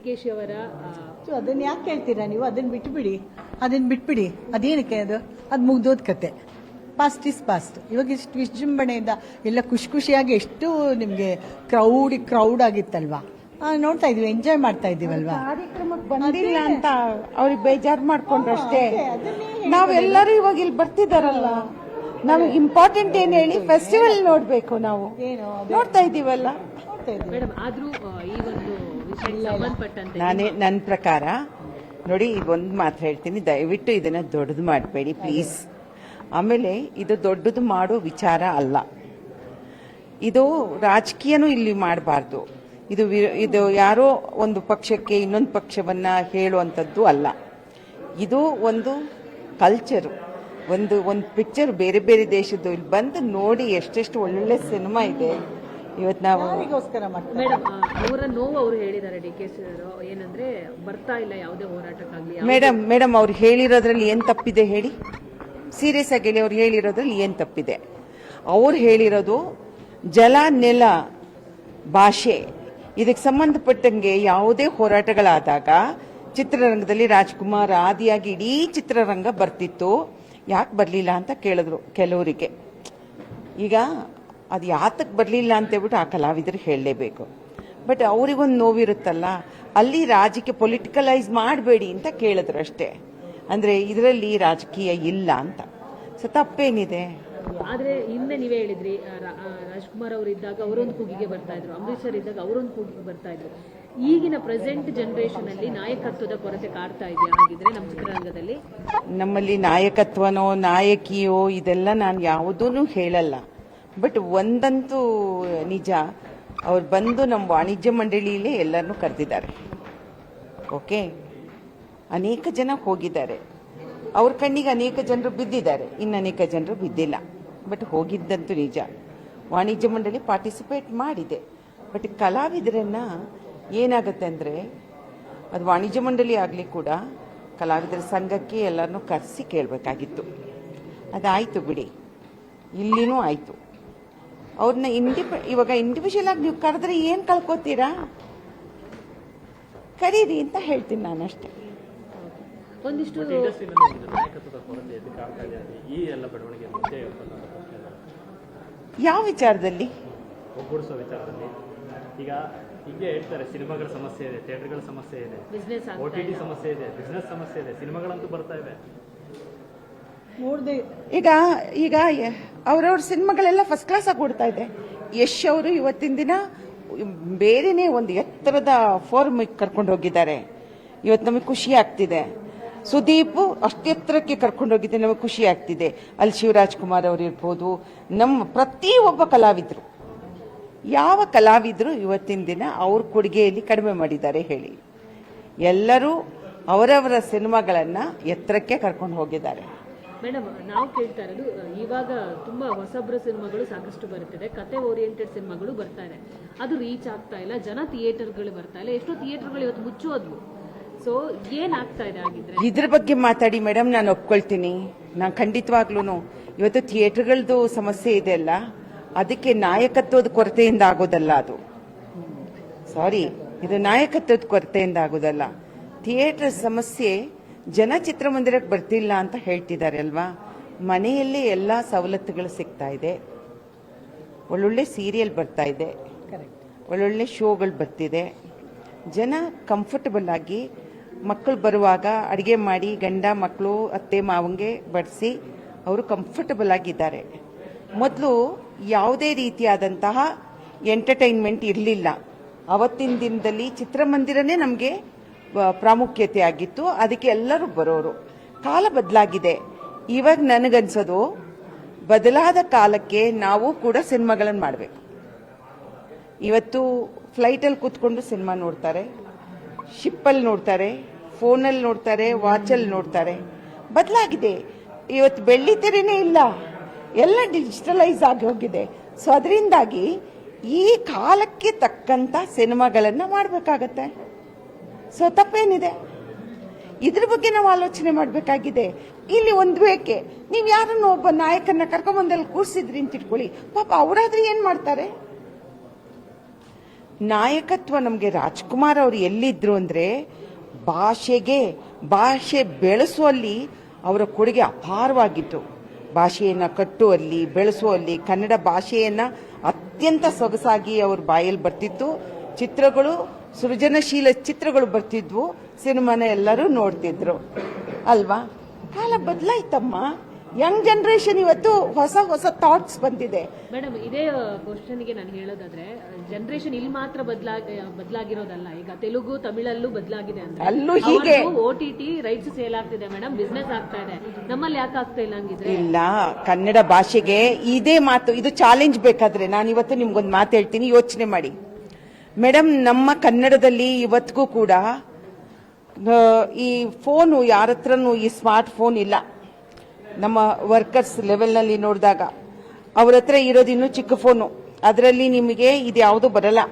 ಕೆ.ಶಿ. ಅವರ ಅದನ್ನ ಯಾಕೆ ಕೇಳ್ತೀರಾ ನೀವು? ಅದನ್ನ ಬಿಟ್ಬಿಡಿ. ಅದೇನಕ್ಕೆ ಅದು ಮುಗ್ದೋದ್ ಕತೆ. Past is past. ಇವಾಗ ಇಷ್ಟು ವಿಜೃಂಭಣೆಯಿಂದ ಎಲ್ಲ ಖುಷಿಯಾಗಿ ಎಷ್ಟು ನಿಮ್ಗೆ ಕ್ರೌಡ್ ಆಗಿತ್ತಲ್ವಾ? ನೋಡ್ತಾ ಇದೀವಿ, ಎಂಜಾಯ್ ಮಾಡ್ತಾ ಇದೀವಲ್ವಾ? ಕಾರ್ಯಕ್ರಮಕ್ಕೆ ಬಂದಿಲ್ಲ ಅಂತ ಅವ್ರಿಗೆ ಬೇಜಾರು ಮಾಡ್ಕೊಂಡ್ರು ಅಷ್ಟೇ. ನಾವೆಲ್ಲರೂ ಇವಾಗ ಇಲ್ಲಿ ಬರ್ತಿದಾರಲ್ಲ, ನಮಗೆ ಇಂಪಾರ್ಟೆಂಟ್ ಏನ್ ಹೇಳಿ, ಫೆಸ್ಟಿವಲ್ ನೋಡ್ಬೇಕು. ನಾವು ನೋಡ್ತಾ ಇದೀವಲ್ಲ. ಮೇಡಮ್, ಆದ್ರೂ ಈ ಒಂದು ವಿಷಯಕ್ಕೆ ಸಂಬಂಧಪಟ್ಟಂತೆ ನನ್ನ ಪ್ರಕಾರ ನೋಡಿ, ಒಂದು ಮಾತು ಹೇಳ್ತೀನಿ, ದಯವಿಟ್ಟು ಇದನ್ನ ದೊಡ್ಡದು ಮಾಡಬೇಡಿ ಪ್ಲೀಸ್. ಆಮೇಲೆ ಇದು ದೊಡ್ಡದು ಮಾಡೋ ವಿಚಾರ ಅಲ್ಲ, ಇದು ರಾಜಕೀಯನೂ ಇಲ್ಲಿ ಮಾಡಬಾರ್ದು. ಇದು ಯಾರೋ ಒಂದು ಪಕ್ಷಕ್ಕೆ ಇನ್ನೊಂದು ಪಕ್ಷವನ್ನ ಹೇಳುವಂಥದ್ದು ಅಲ್ಲ. ಇದು ಒಂದು ಕಲ್ಚರು, ಒಂದು ಪಿಕ್ಚರ್ ಬೇರೆ ಬೇರೆ ದೇಶದ್ದು. ಇಲ್ಲಿ ಬಂದು ನೋಡಿ ಎಷ್ಟೆಷ್ಟು ಒಳ್ಳೊಳ್ಳೆ ಸಿನಿಮಾ ಇದೆ ಇವತ್ತು. ನಾವು ಮೇಡಮ್, ಅವರ ನೋವು ಅವರು ಹೇಳಿದ್ದಾರೆ, ಡಿ.ಕೆ.ಶಿ. ಅವರು ಏನಂದ್ರೆ ಬರ್ತಾ ಇಲ್ಲ ಯಾವುದೇ ಹೋರಾಟಕ್ಕಾಗಲಿ. ಮೇಡಮ್ ಅವ್ರು ಹೇಳಿರೋದ್ರಲ್ಲಿ ಏನ್ ತಪ್ಪಿದೆ ಹೇಳಿ? ಸೀರಿಯಸ್ ಆಗಿ ಹೇಳಿ, ಅವ್ರು ಹೇಳಿರೋದ್ರಲ್ಲಿ ಏನ್ ತಪ್ಪಿದೆ? ಅವ್ರು ಹೇಳಿರೋದು ಜಲ, ನೆಲ, ಭಾಷೆ ಇದಕ್ಕೆ ಸಂಬಂಧಪಟ್ಟಂಗೆ ಯಾವುದೇ ಹೋರಾಟಗಳಾದಾಗ ಚಿತ್ರರಂಗದಲ್ಲಿ ರಾಜ್ಕುಮಾರ್ ಆದಿಯಾಗಿ ಇಡೀ ಚಿತ್ರರಂಗ ಬರ್ತಿತ್ತು, ಯಾಕೆ ಬರಲಿಲ್ಲ ಅಂತ ಕೇಳಿದ್ರು ಕೆಲವರಿಗೆ. ಈಗ ಅದು ಯಾತಕ್ಕೆ ಬರಲಿಲ್ಲ ಅಂತ ಹೇಳ್ಬಿಟ್ಟು ಆ ಕಲಾವಿದರು ಹೇಳಲೇಬೇಕು. ಬಟ್ ಅವರಿಗೊಂದು ನೋವಿರುತ್ತಲ್ಲ, ಅಲ್ಲಿ ರಾಜಕೀಯ ಪೊಲಿಟಿಕಲೈಸ್ ಮಾಡಬೇಡಿ ಅಂತ ಕೇಳಿದ್ರು ಅಷ್ಟೇ. ಅಂದ್ರೆ ಇದರಲ್ಲಿ ರಾಜಕೀಯ ಇಲ್ಲ ಅಂತ. ಸೊ ತಪ್ಪೇನಿದೆ? ಆದ್ರೆ ಹಿಂದೆ ನೀವೇ ಹೇಳಿದ್ರಿ, ರಾಜ್ಕುಮಾರ್ ಅವರು ಇದ್ದಾಗ ಅವರೊಂದು ಕೂಗಿಗೆ ಬರ್ತಾ ಇದ್ರು, ಅಂಬರೀಶ್ ಇದ್ದಾಗ ಅವರೊಂದು ಕೂಗಿಗೆ ಬರ್ತಾ ಇದ್ರು. ಈಗಿನ ಪ್ರೆಸೆಂಟ್ ಜನರೇಷನ್ ಅಲ್ಲಿ ನಾಯಕತ್ವದ ಕೊರತೆ ಕಾಡ್ತಾ ಇದೆಯಾ ಹಾಗಿದ್ರೆ ನಮ್ಮ ಚಿತ್ರರಂಗದಲ್ಲಿ? ನಮ್ಮಲ್ಲಿ ನಾಯಕತ್ವನೋ ನಾಯಕಿಯೋ ಇದೆಲ್ಲ ನಾನು ಯಾವುದೂ ಹೇಳಲ್ಲ. ಬಟ್ ಒಂದಂತೂ ನಿಜ, ಅವ್ರು ಬಂದು ನಮ್ಮ ವಾಣಿಜ್ಯ ಮಂಡಳಿಯಲ್ಲೇ ಎಲ್ಲರನ್ನೂ ಕರೆದಿದ್ದಾರೆ. ಓಕೆ, ಅನೇಕ ಜನ ಹೋಗಿದ್ದಾರೆ, ಅವ್ರ ಕಣ್ಣಿಗೆ ಅನೇಕ ಜನರು ಬಿದ್ದಿದ್ದಾರೆ, ಇನ್ನು ಅನೇಕ ಜನರು ಬಿದ್ದಿಲ್ಲ. ಬಟ್ ಹೋಗಿದ್ದಂತೂ ನಿಜ. ವಾಣಿಜ್ಯ ಮಂಡಳಿ ಪಾರ್ಟಿಸಿಪೇಟ್ ಮಾಡಿದೆ. ಬಟ್ ಕಲಾವಿದರನ್ನ ಏನಾಗುತ್ತೆ ಅಂದರೆ, ಅದು ವಾಣಿಜ್ಯ ಮಂಡಳಿ ಆಗಲಿ ಕೂಡ ಕಲಾವಿದರ ಸಂಘಕ್ಕೆ ಎಲ್ಲರನ್ನೂ ಕರೆಸಿ ಕೇಳಬೇಕಾಗಿತ್ತು. ಅದಾಯಿತು ಬಿಡಿ, ಇಲ್ಲಿನೂ ಆಯಿತು. ಅವ್ರನ್ನ ಇವಾಗ ಇಂಡಿವಿಜುವಲ್ ಆಗಿ ನೀವು ಕರೆದ್ರೆ ಏನು ಕಳ್ಕೊತೀರಾ? ಕರೀರಿ ಅಂತ ಹೇಳ್ತೀನಿ ನಾನು ಅಷ್ಟೇ. ಒಂದಿಷ್ಟು ಯಾವ ವಿಚಾರದಲ್ಲಿ? ಒಗ್ಗೂಡಿಸುವ ವಿಚಾರದಲ್ಲಿ. ಈಗ ಹೀಗೆ ಹೇಳ್ತಾರೆ, ಸಿನಿಮಾಗಳ ಸಮಸ್ಯೆ ಇದೆ, ಥಿಯೇಟರ್ಗಳ ಸಮಸ್ಯೆ ಇದೆ, OTT ಸಮಸ್ಯೆ ಇದೆ, ಬಿಸ್ನೆಸ್ ಸಮಸ್ಯೆ ಇದೆ, ಸಿನಿಮಾಗಳಂತೂ ಬರ್ತಾ ಇವೆ. ಈಗ ಅವ್ರವ್ರ ಸಿನಿಮಾಗಳೆಲ್ಲ ಫಸ್ಟ್ ಕ್ಲಾಸ್ ಆಗಿ ಓಡ್ತಾ ಇದೆ. ಯಶ್ ಅವರು ಇವತ್ತಿನ ದಿನ ಬೇರೆನೆ ಒಂದು ಎತ್ತರದ ಫಾರ್ಮ್ ಕರ್ಕೊಂಡು ಹೋಗಿದ್ದಾರೆ. ಇವತ್ತು ನಮಗೆ ಖುಷಿ ಆಗ್ತಿದೆ. ಸುದೀಪ್ ಅಷ್ಟೆತ್ತರಕ್ಕೆ ಕರ್ಕೊಂಡು ಹೋಗಿದ್ದೆ, ನಮಗೆ ಖುಷಿ ಆಗ್ತಿದೆ. ಅಲ್ಲಿ ಶಿವರಾಜ್ ಕುಮಾರ್ ಅವರು ಇರ್ಬೋದು, ನಮ್ಮ ಪ್ರತಿಯೊಬ್ಬ ಕಲಾವಿದರು, ಯಾವ ಕಲಾವಿದರು ಇವತ್ತಿನ ದಿನ ಅವ್ರ ಕೊಡುಗೆಯಲ್ಲಿ ಕಡಿಮೆ ಮಾಡಿದ್ದಾರೆ ಹೇಳಿ? ಎಲ್ಲರೂ ಅವರವರ ಸಿನಿಮಾಗಳನ್ನ ಎತ್ತರಕ್ಕೆ ಕರ್ಕೊಂಡು ಹೋಗಿದ್ದಾರೆ. ಮೇಡಮ್, ನಾವು ಕೇಳ್ತಾ ಇರೋದು, ಇವಾಗ ತುಂಬಾ ಹೊಸಬ್ರ ಸಿನಿಮಾಗಳು ಸಾಕಷ್ಟು ಬರುತ್ತಿದೆ, ಕತೆ ಓರಿಯೆಂಟೆಡ್ ಸಿನಿಮಾಗಳು ಬರ್ತಾ ಇದೆ, ಅದು ರೀಚ್ ಆಗ್ತಾ ಇಲ್ಲ, ಜನ ಥಿಯೇಟರ್ಗಳು ಬರ್ತಾ ಇಲ್ಲ, ಎಷ್ಟೋ ಥಿಯೇಟರ್ಗಳು ಇವತ್ತು ಮುಚ್ಚೋದ್ವು. ಸೊ ಏನಾಗ್ತಾ ಇದೆ ಆಗಿದ್ರೆ? ಇದ್ರ ಬಗ್ಗೆ ಮಾತಾಡಿ ಮೇಡಮ್, ನಾನು ಒಪ್ಕೊಳ್ತೀನಿ. ನಾನು ಖಂಡಿತವಾಗ್ಲೂ ಇವತ್ತು ಥಿಯೇಟರ್ಗಳದ್ದು ಸಮಸ್ಯೆ ಇದೆ ಅಲ್ಲ, ಅದಕ್ಕೆ ನಾಯಕತ್ವದ ಕೊರತೆಯಿಂದ ಆಗೋದಲ್ಲ ಅದು. ಸಾರಿ, ಇದು ನಾಯಕತ್ವದ ಕೊರತೆಯಿಂದ ಆಗೋದಲ್ಲ. ಥಿಯೇಟರ್ ಸಮಸ್ಯೆ ಜನ ಚಿತ್ರಮಂದಿರಕ್ಕೆ ಬರ್ತಿಲ್ಲ ಅಂತ ಹೇಳ್ತಿದ್ದಾರೆ ಅಲ್ವಾ? ಮನೆಯಲ್ಲೇ ಎಲ್ಲ ಸವಲತ್ತುಗಳು ಸಿಗ್ತಾ ಇದೆ, ಒಳ್ಳೊಳ್ಳೆ ಸೀರಿಯಲ್ ಬರ್ತಾ ಇದೆ, ಒಳ್ಳೊಳ್ಳೆ ಶೋಗಳು ಬರ್ತಿದೆ. ಜನ ಕಂಫರ್ಟಬಲ್ ಆಗಿ ಮಕ್ಕಳು ಬರುವಾಗ ಅಡಿಗೆ ಮಾಡಿ ಗಂಡ ಮಕ್ಕಳು ಅತ್ತೆ ಮಾವಂಗೆ ಬಡಿಸಿ ಅವರು ಕಂಫರ್ಟಬಲ್ ಆಗಿದ್ದಾರೆ. ಮೊದಲು ಯಾವುದೇ ರೀತಿಯಾದಂತಹ ಎಂಟರ್ಟೈನ್ಮೆಂಟ್ ಇರಲಿಲ್ಲ. ಅವತ್ತಿನ ದಿನದಲ್ಲಿ ಚಿತ್ರಮಂದಿರನೇ ನಮಗೆ ಪ್ರಾಮುಖ್ಯತೆ ಆಗಿತ್ತು, ಅದಕ್ಕೆ ಎಲ್ಲರೂ ಬರೋರು. ಕಾಲ ಬದಲಾಗಿದೆ. ಇವಾಗ ನನಗನ್ಸೋದು ಬದಲಾದ ಕಾಲಕ್ಕೆ ನಾವು ಕೂಡ ಸಿನಿಮಾಗಳನ್ನು ಮಾಡಬೇಕು. ಇವತ್ತು ಫ್ಲೈಟಲ್ಲಿ ಕೂತ್ಕೊಂಡು ಸಿನಿಮಾ ನೋಡ್ತಾರೆ, ಶಿಪ್ಪಲ್ಲಿ ನೋಡ್ತಾರೆ, ಫೋನಲ್ಲಿ ನೋಡ್ತಾರೆ, ವಾಚಲ್ಲಿ ನೋಡ್ತಾರೆ. ಬದಲಾಗಿದೆ. ಇವತ್ತು ಬೆಳ್ಳಿ ತೆರೆನೇ ಇಲ್ಲ, ಎಲ್ಲ ಡಿಜಿಟಲೈಸ್ ಆಗಿ ಹೋಗಿದೆ. ಸೊ ಅದರಿಂದಾಗಿ ಈ ಕಾಲಕ್ಕೆ ತಕ್ಕಂತ ಸಿನಿಮಾಗಳನ್ನ ಮಾಡಬೇಕಾಗತ್ತೆ. ಸೊ ತಪ್ಪೇನಿದೆ? ಇದ್ರ ಬಗ್ಗೆ ನಾವು ಆಲೋಚನೆ ಮಾಡಬೇಕಾಗಿದೆ. ಇಲ್ಲಿ ಒಂದು ಬೇಕೆ, ನೀವು ಯಾರನ್ನು ಒಬ್ಬ ನಾಯಕನ ಕರ್ಕೊಂಬಂದಲ್ಲಿ ಕೂರಿಸಿದ್ರಿ ಅಂತ ಇಟ್ಕೊಳ್ಳಿ, ಪಾಪ ಅವರಾದ್ರೂ ಏನ್ ಮಾಡ್ತಾರೆ? ನಾಯಕತ್ವ ನಮಗೆ ರಾಜ್ಕುಮಾರ್ ಅವರು ಎಲ್ಲಿದ್ರು ಅಂದ್ರೆ ಭಾಷೆ ಬೆಳೆಸುವಲ್ಲಿ ಅವರ ಕೊಡುಗೆ ಅಪಾರವಾಗಿತ್ತು. ಭಾಷೆಯನ್ನ ಕಟ್ಟುವಲ್ಲಿ, ಬೆಳೆಸುವಲ್ಲಿ, ಕನ್ನಡ ಭಾಷೆಯನ್ನ ಅತ್ಯಂತ ಸೊಗಸಾಗಿ ಅವ್ರ ಬಾಯಲ್ಲಿ ಬರ್ತಿತ್ತು. ಚಿತ್ರಗಳು, ಸೃಜನಶೀಲ ಚಿತ್ರಗಳು ಬರ್ತಿದ್ವು, ಸಿನಿಮಾನ ಎಲ್ಲರೂ ನೋಡ್ತಿದ್ರು ಅಲ್ವಾ. ಕಾಲ ಬದಲಾಯ್ತಮ್ಮ. ಯಂಗ್ ಜನರೇಷನ್ ಇವತ್ತು ಹೊಸ ಥಾಟ್ಸ್ ಬಂದಿದೆ. ಮೇಡಮ್, ಇದೇ ಕ್ವಶನ್ಗೆ ನಾನು ಹೇಳೋದಾದ್ರೆ ಜನರೇಷನ್ ಇಲ್ಲಿ ಮಾತ್ರ ಬದಲಾಗಿರೋದಲ್ಲ, ಈಗ ತೆಲುಗು ತಮಿಳಲ್ಲೂ ಬದಲಾಗಿದೆ ಅಂದ್ರೆ ಅಲ್ಲೂ ಹೀಗೆ OTT ರೈಟ್ಸ್ ಸೇಲ್ ಆಗ್ತಿದೆ ಮೇಡಮ್, ಬಿಸ್ನೆಸ್ ಆಗ್ತಾ ಇದೆ. ನಮ್ಮಲ್ಲಿ ಯಾಕೆ ಆಗ್ತಾ ಇಲ್ಲ ಹಂಗಿದ್ರೆ? ಇಲ್ಲ, ಕನ್ನಡ ಭಾಷೆಗೆ ಇದೇ ಮಾತು, ಇದು ಚಾಲೆಂಜ್. ಬೇಕಾದ್ರೆ ನಾನು ಇವತ್ತು ನಿಮ್ಗೊಂದು ಮಾತು ಹೇಳ್ತೀನಿ, ಯೋಚನೆ ಮಾಡಿ ಮೇಡಮ್. ನಮ್ಮ ಕನ್ನಡದಲ್ಲಿ ಇವತ್ತಿಗೂ ಕೂಡ ಈ ಫೋನು ಯಾರ ಹತ್ರನೂ ಈ ಸ್ಮಾರ್ಟ್ ಫೋನ್ ಇಲ್ಲ. ನಮ್ಮ ವರ್ಕರ್ಸ್ ಲೆವೆಲ್ನಲ್ಲಿ ನೋಡಿದಾಗ ಅವ್ರ ಹತ್ರ ಇರೋದು ಇನ್ನೂ ಚಿಕ್ಕ ಫೋನು, ಅದರಲ್ಲಿ ನಿಮಗೆ ಇದು ಯಾವುದು ಬರಲ್ಲ.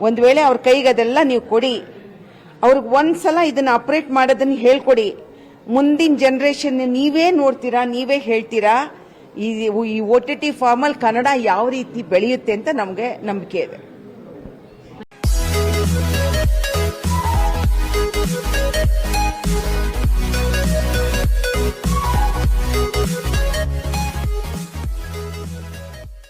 ಒಂದು ವೇಳೆ ಅವ್ರ ಕೈಗೆ ಅದೆಲ್ಲ ನೀವು ಕೊಡಿ, ಅವ್ರಿಗೆ ಒಂದ್ಸಲ ಇದನ್ನ ಆಪರೇಟ್ ಮಾಡೋದನ್ನ ಹೇಳ್ಕೊಡಿ. ಮುಂದಿನ ಜನರೇಷನ್ ನೀವೇ ನೋಡ್ತೀರಾ, ನೀವೇ ಹೇಳ್ತೀರಾ ಈ OTT ಫಾರ್ಮಲ್ ಕನ್ನಡ ಯಾವ ರೀತಿ ಬೆಳೆಯುತ್ತೆ ಅಂತ ನಮಗೆ ನಂಬಿಕೆ ಇದೆ.